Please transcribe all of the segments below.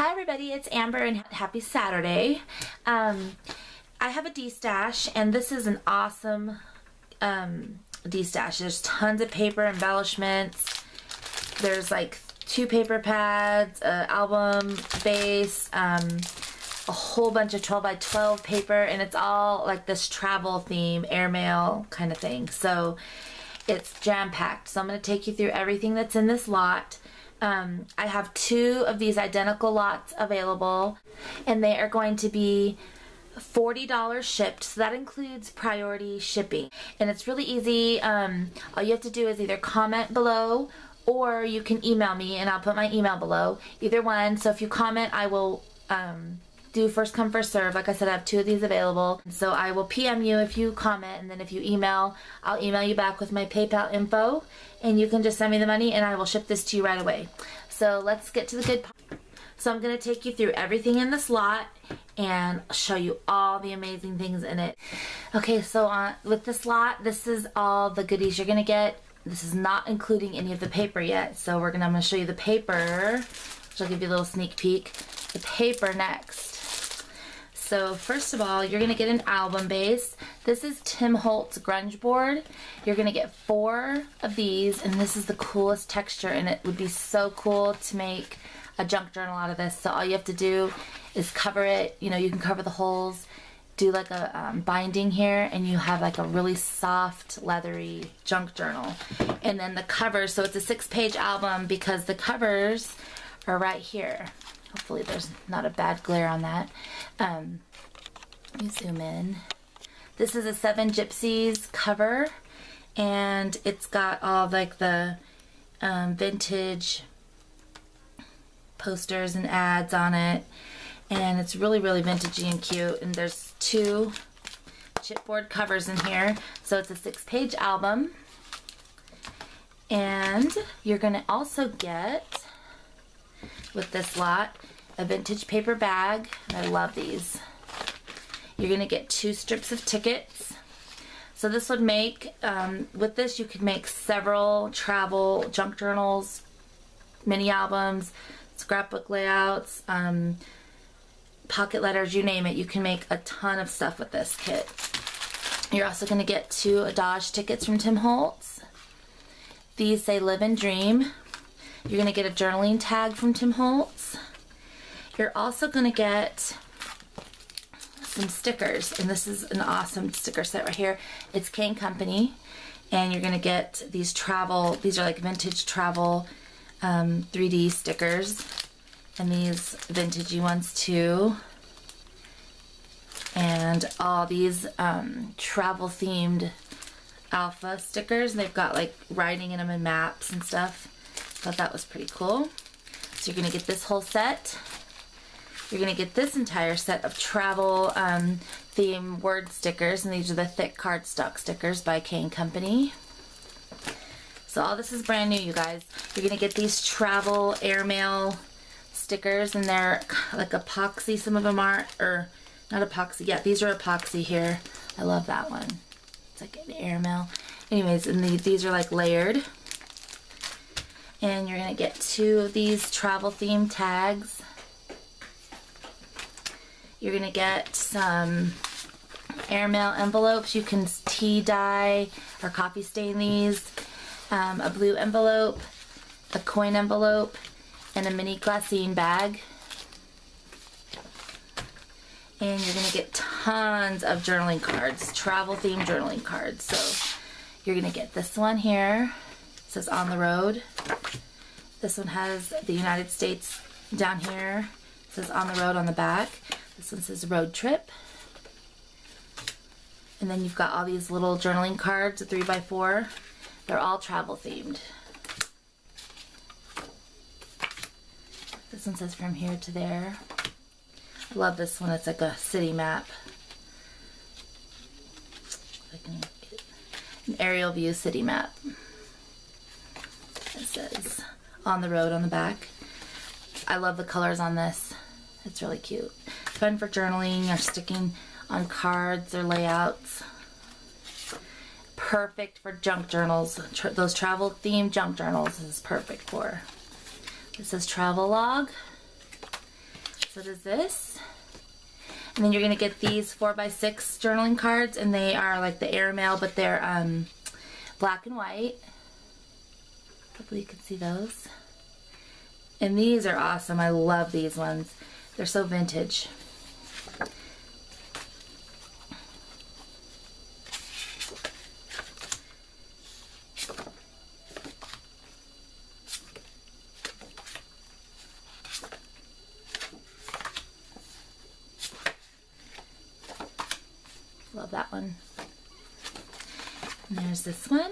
Hi everybody, it's Amber and happy Saturday. I have a D-stash and this is an awesome D-stash. There's tons of paper, embellishments. There's like 2 paper pads, an album base, a whole bunch of 12 by 12 paper, and it's all like this travel theme, airmail kind of thing. So it's jam-packed. So I'm going to take you through everything that's in this lot. I have 2 of these identical lots available, and they are going to be $40 shipped, so that includes priority shipping. And it's really easy. All you have to do is either comment below or you can email me, and I'll put my email below. Either one. So if you comment, I will do first come first serve. Like I said, I have 2 of these available, so I will PM you if you comment, and then if you email, I'll email you back with my PayPal info, and you can just send me the money and I will ship this to you right away. So let's get to the good part. So I'm going to take you through everything in this lot and show you all the amazing things in it. Okay, so with this lot, this is all the goodies you're going to get. This is not including any of the paper yet, so I'm going to show you the paper, which I'll give you a little sneak peek. The paper next. So first of all, you're going to get an album base. This is Tim Holtz grunge board. You're going to get 4 of these, and this is the coolest texture, and it would be so cool to make a junk journal out of this. So all you have to do is cover it. You know, you can cover the holes, do like a binding here, and you have like a really soft, leathery junk journal. And then the covers, so it's a 6-page album because the covers are right here. Hopefully there's not a bad glare on that. Let me zoom in. This is a 7 Gypsies cover, and it's got all like the vintage posters and ads on it, and it's really, really vintagey and cute. And there's 2 chipboard covers in here, so it's a 6-page album. And you're gonna also get, with this lot, a vintage paper bag. I love these. You're gonna get 2 strips of tickets. So this would make, with this you could make several travel junk journals, mini albums, scrapbook layouts, pocket letters, you name it. You can make a ton of stuff with this kit. You're also gonna get 2 Adage tickets from Tim Holtz. These say Live and Dream. You're going to get a journaling tag from Tim Holtz. You're also going to get some stickers, and this is an awesome sticker set right here. It's Kane Company, and you're going to get these travel, these are like vintage travel 3D stickers, and these vintagey ones too. And all these travel themed alpha stickers. They've got like writing in them and maps and stuff. Thought that was pretty cool. So you're going to get this whole set. You're going to get this entire set of travel theme word stickers, and these are the thick cardstock stickers by Kane Company. So all this is brand new, you guys. You're going to get these travel airmail stickers, and they're like epoxy. Some of them are, or not epoxy. Yeah, these are epoxy here. I love that one. It's like an airmail. Anyways, and these are like layered. And you're going to get 2 of these travel theme tags. You're going to get some airmail envelopes. You can tea dye or coffee stain these. A blue envelope, a coin envelope, and a mini glassine bag. And you're going to get tons of journaling cards, travel themed journaling cards. So you're going to get this one here. It says On the Road. This one has the United States down here. It says On the Road on the back. This one says Road Trip. And then you've got all these little journaling cards, a 3x4. They're all travel themed. This one says From Here to There. I love this one. It's like a city map. I can get it. An aerial view city map. It says On the Road on the back. I love the colors on this. It's really cute. Fun for journaling or sticking on cards or layouts. Perfect for junk journals. Those travel themed junk journals is perfect for. This says Travel Log. So does this. And then you're going to get these 4x6 journaling cards, and they are like the airmail, but they're black and white. Hopefully you can see those. And these are awesome. I love these ones. They're so vintage. Love that one. And there's this one.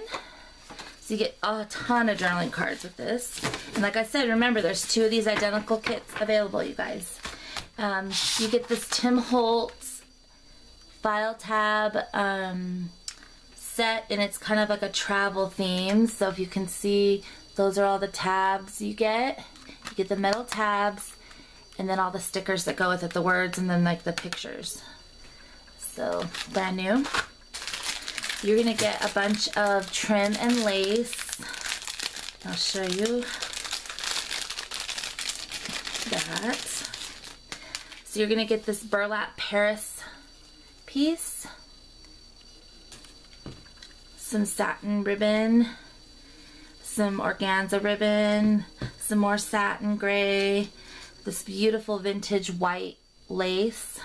So you get a ton of journaling cards with this. And like I said, remember there's 2 of these identical kits available, you guys. You get this Tim Holtz file tab set, and it's kind of like a travel theme. So if you can see, those are all the tabs you get. You get the metal tabs, and then all the stickers that go with it, the words, and then like the pictures. So brand new. You're gonna get a bunch of trim and lace. I'll show you that. So you're gonna get this burlap Paris piece, some satin ribbon, some organza ribbon, some more satin gray, this beautiful vintage white lace,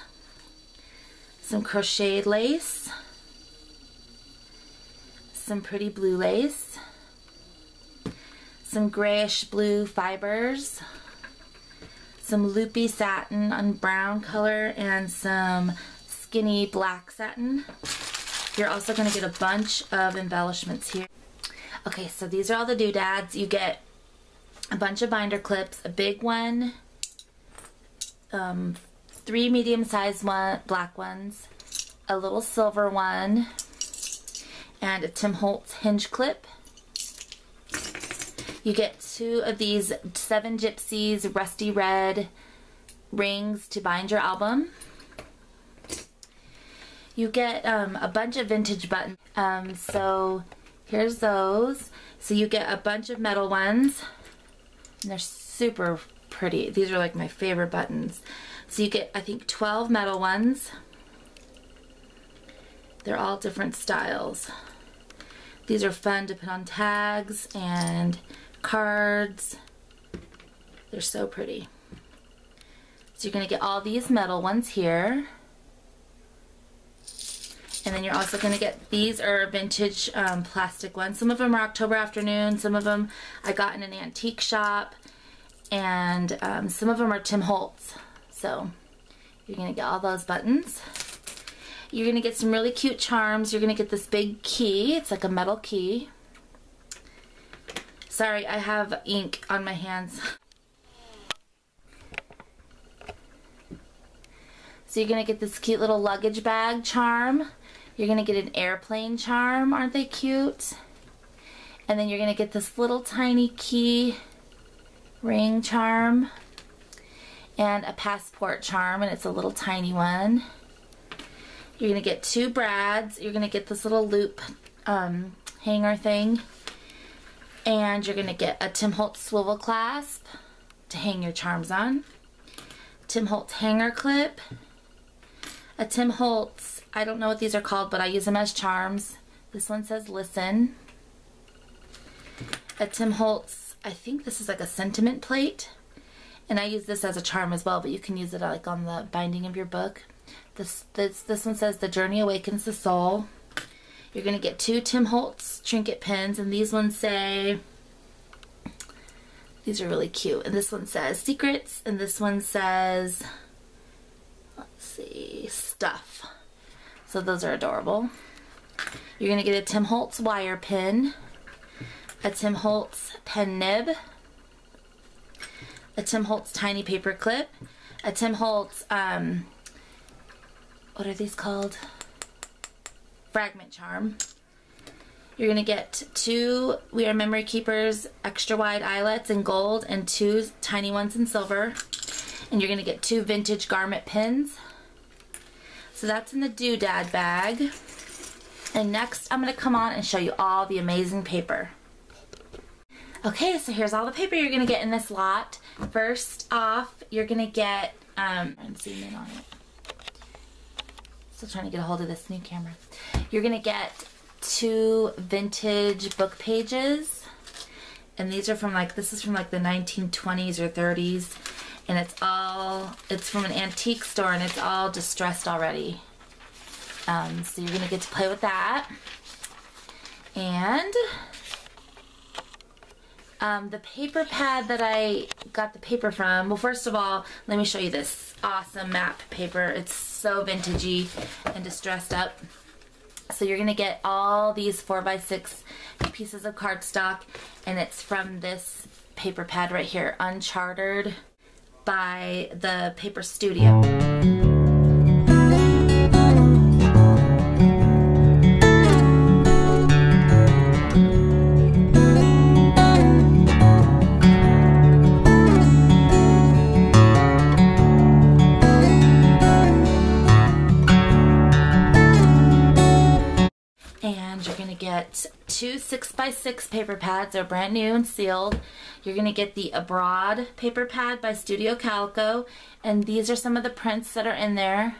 some crocheted lace, some pretty blue lace, some grayish blue fibers, some loopy satin on brown color, and some skinny black satin. You're also going to get a bunch of embellishments here. Okay, so these are all the doodads. You get a bunch of binder clips, a big one, 3 medium-sized black ones, a little silver one, and a Tim Holtz hinge clip. You get 2 of these 7 Gypsies rusty red rings to bind your album. You get a bunch of vintage buttons. So here's those. So you get a bunch of metal ones, and they're super pretty. These are like my favorite buttons. So you get, I think, 12 metal ones. They're all different styles. These are fun to put on tags and cards. They're so pretty. So you're going to get all these metal ones here. And then you're also going to get, these are vintage plastic ones. Some of them are October Afternoon. Some of them I got in an antique shop. And some of them are Tim Holtz. So you're going to get all those buttons. You're going to get some really cute charms. You're going to get this big key. It's like a metal key. Sorry, I have ink on my hands. So you're going to get this cute little luggage bag charm. You're going to get an airplane charm. Aren't they cute? And then you're going to get this little tiny key ring charm. And a passport charm, and it's a little tiny one. You're going to get 2 brads. You're going to get this little loop hanger thing. And you're going to get a Tim Holtz swivel clasp to hang your charms on. Tim Holtz hanger clip. A Tim Holtz, I don't know what these are called, but I use them as charms. This one says listen. A Tim Holtz, I think this is like a sentiment plate. And I use this as a charm as well, but you can use it like on the binding of your book. This one says the journey awakens the soul. You're going to get 2 Tim Holtz trinket pins, and these ones say, these are really cute. And this one says secrets, and this one says, let's see, stuff. So those are adorable. You're going to get a Tim Holtz wire pin, a Tim Holtz pen nib, a Tim Holtz tiny paper clip, a Tim Holtz, what are these called? Fragment charm. You're going to get 2 We Are Memory Keepers extra wide eyelets in gold and 2 tiny ones in silver. And you're going to get 2 vintage garment pins. So that's in the doodad bag. And next I'm going to come on and show you all the amazing paper. Okay, so here's all the paper you're going to get in this lot. First off, you're going to get And zoom in on it. Still trying to get a hold of this new camera. You're gonna get 2 vintage book pages, and these are from this is from the 1920s or 30s, and it's from an antique store, and it's all distressed already. So you're gonna get to play with that. And the paper pad that I got the paper from, well, first of all, let me show you this awesome map paper. It's so vintagey and distressed up. So you're gonna get all these 4x6 pieces of cardstock, and it's from this paper pad right here, Uncharted by the Paper Studio. And you're gonna get 2 6x6 paper pads. They're brand new and sealed. You're gonna get the Abroad paper pad by Studio Calico, and these are some of the prints that are in there.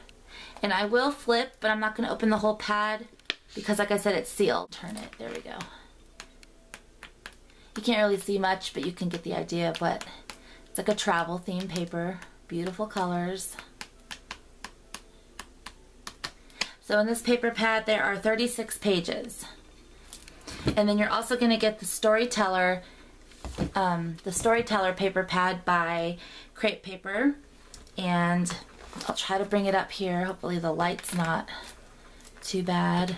And I will flip, but I'm not gonna open the whole pad because, like I said, it's sealed. Turn it, there we go. You can't really see much, but you can get the idea of what it's like. A travel theme paper, beautiful colors. So in this paper pad there are 36 pages. And then you're also going to get the Storyteller paper pad by Crepe Paper. And I'll try to bring it up here. Hopefully the light's not too bad.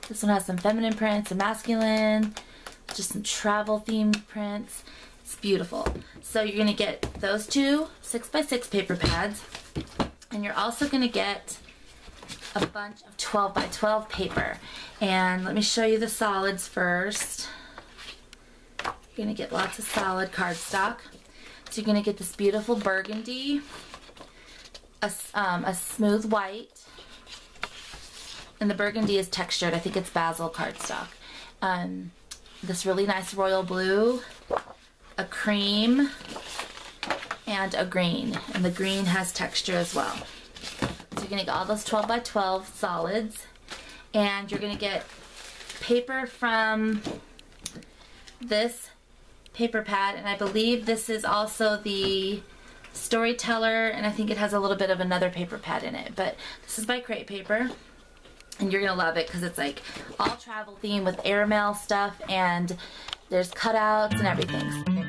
This one has some feminine prints and masculine, just some travel themed prints. It's beautiful. So you're going to get those 2 6x6 paper pads. And you're also going to get a bunch of 12x12 paper. And let me show you the solids first. You're going to get lots of solid cardstock. So you're going to get this beautiful burgundy, a smooth white, and the burgundy is textured. I think it's basil cardstock. This really nice royal blue, a cream, and a green, and the green has texture as well. So you're going to get all those 12x12 solids, and you're going to get paper from this paper pad, and I believe this is also the Storyteller, and I think it has a little bit of another paper pad in it, but this is by Crepe Paper, and you're going to love it because it's like all travel theme with airmail stuff, and there's cutouts and everything.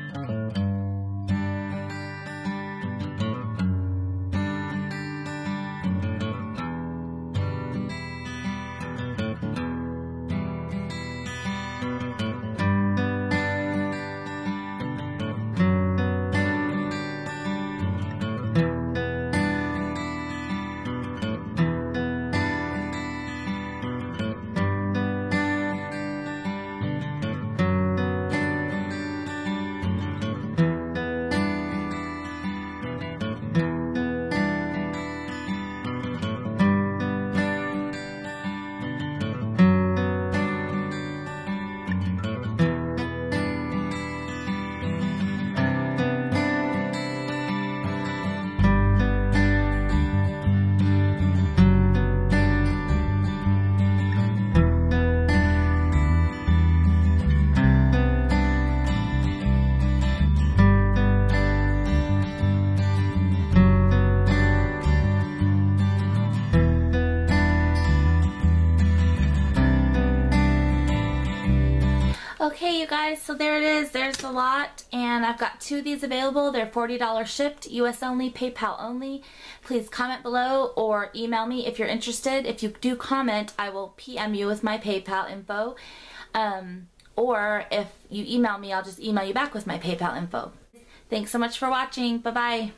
Okay, you guys, so there it is. There's the lot, and I've got 2 of these available. They're $40 shipped, US only, PayPal only. Please comment below or email me if you're interested. If you do comment, I will PM you with my PayPal info. Or if you email me, I'll just email you back with my PayPal info. Thanks so much for watching. Bye-bye.